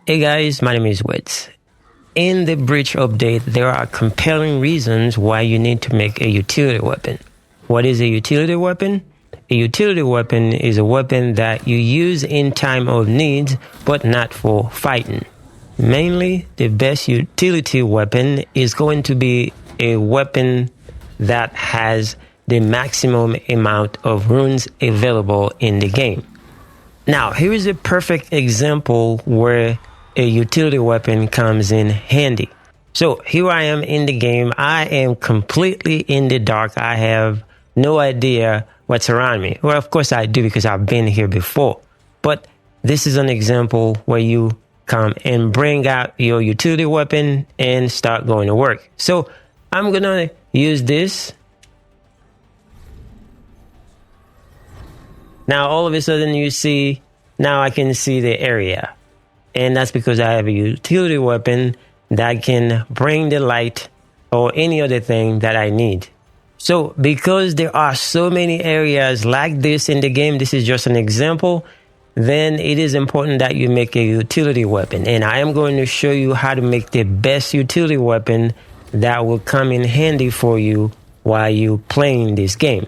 Hey guys, my name is Wits. In the breach update, there are compelling reasons why you need to make a utility weapon. What is a utility weapon? A utility weapon is a weapon that you use in time of need, but not for fighting. Mainly, the best utility weapon is going to be a weapon that has the maximum amount of runes available in the game. Now, here is a perfect example where a utility weapon comes in handy. So here I am in the game. I am completely in the dark. I have no idea what's around me. Well, of course I do because I've been here before. But this is an example where you come and bring out your utility weapon and start going to work. So I'm going to use this. Now, all of a sudden you see, now I can see the area. And that's because I have a utility weapon that can bring the light or any other thing that I need. So because there are so many areas like this in the game, this is just an example, then it is important that you make a utility weapon. And I am going to show you how to make the best utility weapon that will come in handy for you while you're playing this game.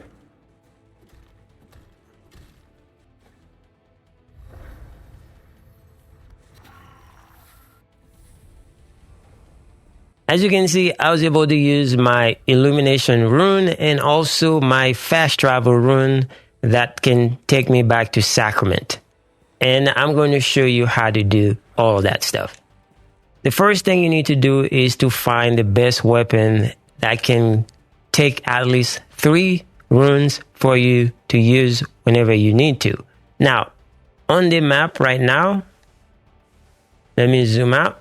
As you can see, I was able to use my illumination rune and also my fast travel rune that can take me back to sacrament. And I'm going to show you how to do all that stuff. The first thing you need to do is to find the best weapon that can take at least 3 runes for you to use whenever you need to. Now, on the map right now, let me zoom out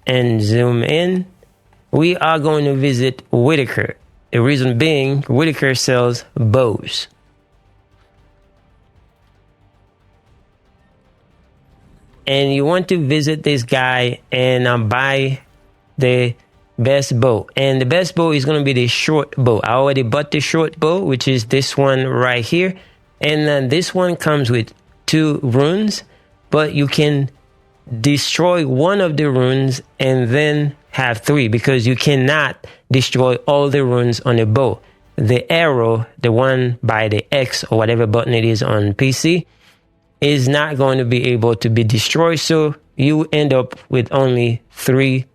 and zoom in. We are going to visit Whitaker. The reason being, Whitaker sells bows. And you want to visit this guy and buy the best bow. And the best bow is going to be the short bow. I already bought the short bow, which is this one right here. And then this one comes with 2 runes, but you can destroy one of the runes and then have 3, because you cannot destroy all the runes on a bow. The arrow, the one by the X or whatever button it is on PC, is not going to be able to be destroyed. So you end up with only 3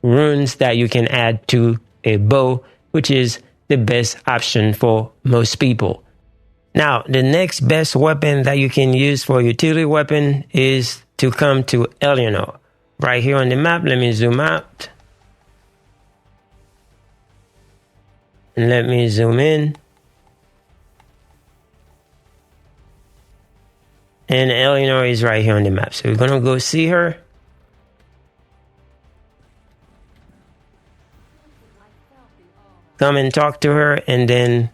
runes that you can add to a bow, which is the best option for most people. Now, the next best weapon that you can use for a utility weapon is to come to Eleanor. Right here on the map, let me zoom out. And let me zoom in. And Eleanor is right here on the map. So we're going to go see her. Come and talk to her and then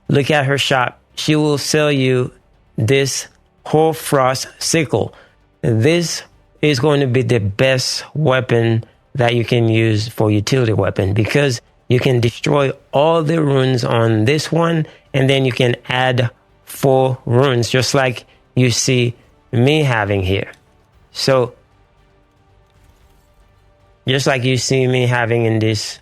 look at her shop. She will sell you this Hoarfrost sickle. This is going to be the best weapon that you can use for utility weapon, because you can destroy all the runes on this one, and then you can add 4 runes, just like you see me having here. So, just like you see me having in this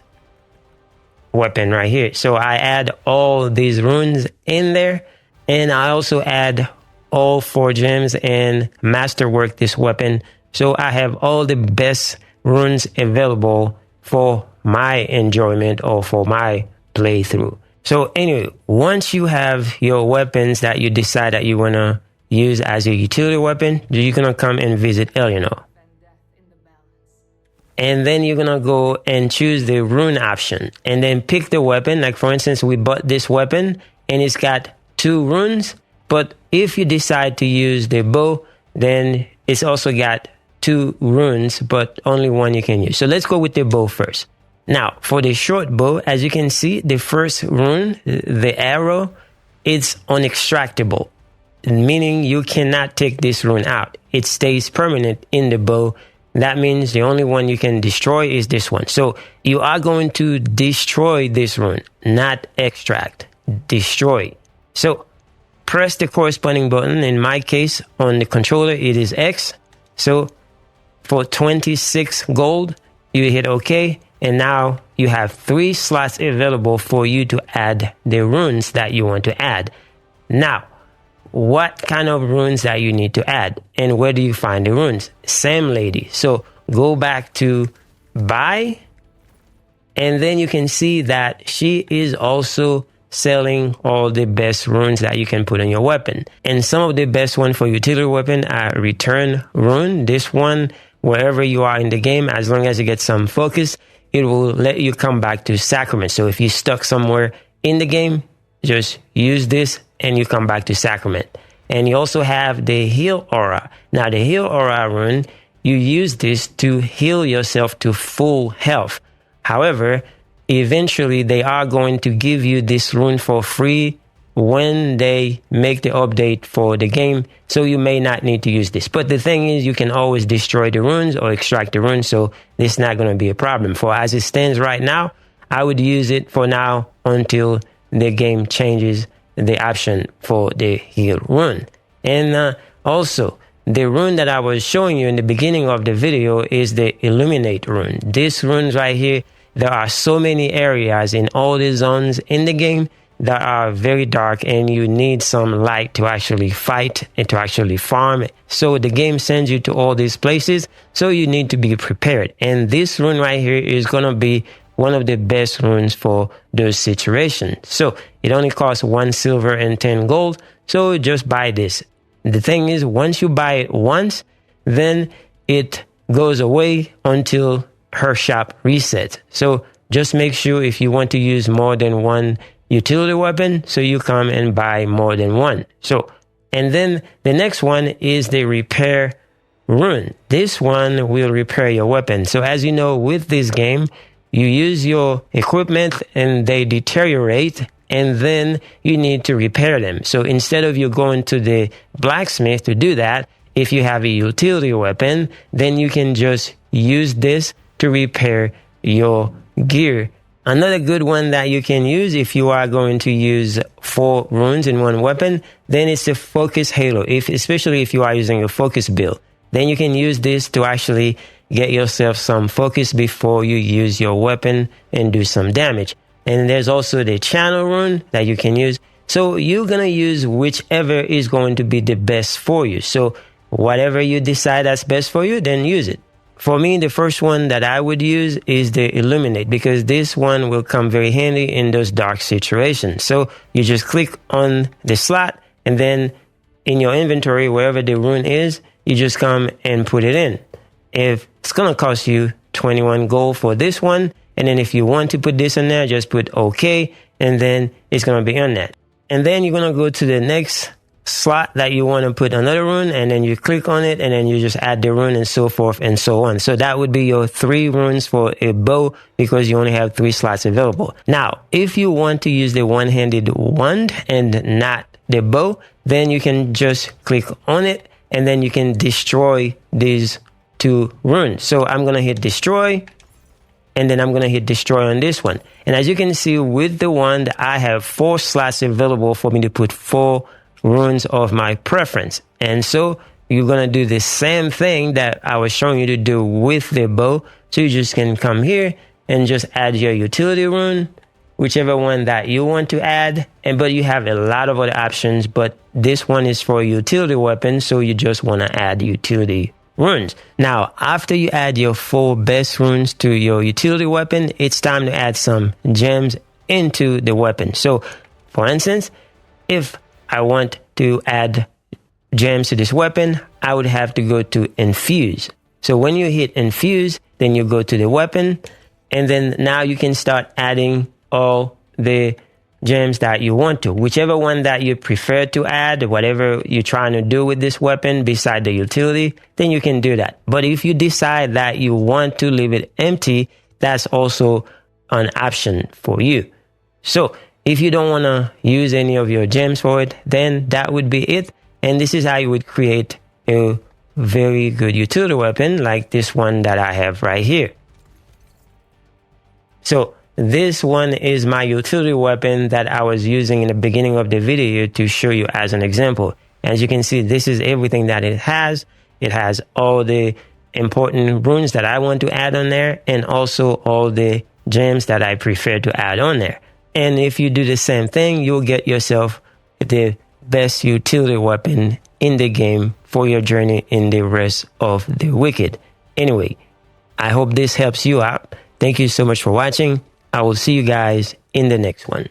weapon right here. So I add all these runes in there, and I also add all 4 gems and masterwork this weapon. So I have all the best runes available for my enjoyment or for my playthrough. So anyway, once you have your weapons that you decide that you want to use as a utility weapon, you're going to come and visit Eleanor. And then you're going to go and choose the rune option and then pick the weapon. Like for instance, we bought this weapon and it's got 2 runes. But if you decide to use the bow, then it's also got 2 runes, but only 1 you can use. So let's go with the bow first. Now, for the short bow, as you can see, the first rune, the arrow, it's unextractable, meaning you cannot take this rune out. It stays permanent in the bow. That means the only one you can destroy is this one. So you are going to destroy this rune, not extract, destroy. So press the corresponding button. In my case, on the controller, it is X. So for 26 gold, you hit OK, and now you have 3 slots available for you to add the runes that you want to add. Now, what kind of runes that you need to add, and where do you find the runes? Same lady. So go back to buy, and then you can see that she is also selling all the best runes that you can put on your weapon. And some of the best ones for utility weapon are return rune. This one, wherever you are in the game, as long as you get some focus, it will let you come back to sacrament. So if you're stuck somewhere in the game, just use this and you come back to sacrament. And you also have the heal aura. Now the heal aura rune, you use this to heal yourself to full health. However, eventually they are going to give you this rune for free when they make the update for the game, so you may not need to use this. But the thing is, you can always destroy the runes or extract the runes, so this is not going to be a problem. For as it stands right now, I would use it for now until the game changes the option for the heal rune. And also, the rune that I was showing you in the beginning of the video is the illuminate rune. This rune right here, there are so many areas in all the zones in the game that are very dark, and you need some light to actually fight and to actually farm. So the game sends you to all these places, so you need to be prepared. And this rune right here is going to be one of the best runes for those situations. So it only costs 1 silver and 10 gold, so just buy this. The thing is, once you buy it once, then it goes away until her shop resets. So just make sure if you want to use more than one utility weapon, so you come and buy more than one. So, and then the next one is the repair rune. This one will repair your weapon. So as you know, with this game, you use your equipment and they deteriorate, and then you need to repair them. So instead of you going to the blacksmith to do that, if you have a utility weapon, then you can just use this to repair your gear. Another good one that you can use if you are going to use 4 runes in one weapon, then it's the focus halo. Especially if you are using a focus build, then you can use this to actually get yourself some focus before you use your weapon and do some damage. And there's also the channel rune that you can use. So you're going to use whichever is going to be the best for you. So whatever you decide that's best for you, then use it. For me, the first one that I would use is the illuminate, because this one will come very handy in those dark situations. So you just click on the slot, and then in your inventory, wherever the rune is, you just come and put it in. If it's going to cost you 21 gold for this one, and then if you want to put this in there, just put OK, and then it's going to be on that. And then you're going to go to the next slot that you want to put another rune, and then you click on it, and then you just add the rune and so forth and so on. So that would be your 3 runes for a bow, because you only have 3 slots available. Now, if you want to use the one-handed wand and not the bow, then you can just click on it, and then you can destroy these 2 runes. So I'm going to hit destroy, and then I'm going to hit destroy on this one. And as you can see, with the wand, I have 4 slots available for me to put 4 runes of my preference. And so you're going to do the same thing that I was showing you to do with the bow. So you just can come here and just add your utility rune, whichever one that you want to add. But you have a lot of other options, but this one is for utility weapons, so you just want to add utility runes. Now, after you add your 4 best runes to your utility weapon, it's time to add some gems into the weapon. So for instance, if I want to add gems to this weapon, I would have to go to infuse. So when you hit infuse, then you go to the weapon, and then now you can start adding all the gems that you want to. Whichever one that you prefer to add, whatever you're trying to do with this weapon beside the utility, then you can do that. But if you decide that you want to leave it empty, that's also an option for you. So if you don't want to use any of your gems for it, then that would be it. And this is how you would create a very good utility weapon like this one that I have right here. So this one is my utility weapon that I was using in the beginning of the video to show you as an example. As you can see, this is everything that it has. It has all the important runes that I want to add on there, and also all the gems that I prefer to add on there. And if you do the same thing, you'll get yourself the best utility weapon in the game for your journey in the rest of the Wicked. Anyway, I hope this helps you out. Thank you so much for watching. I will see you guys in the next one.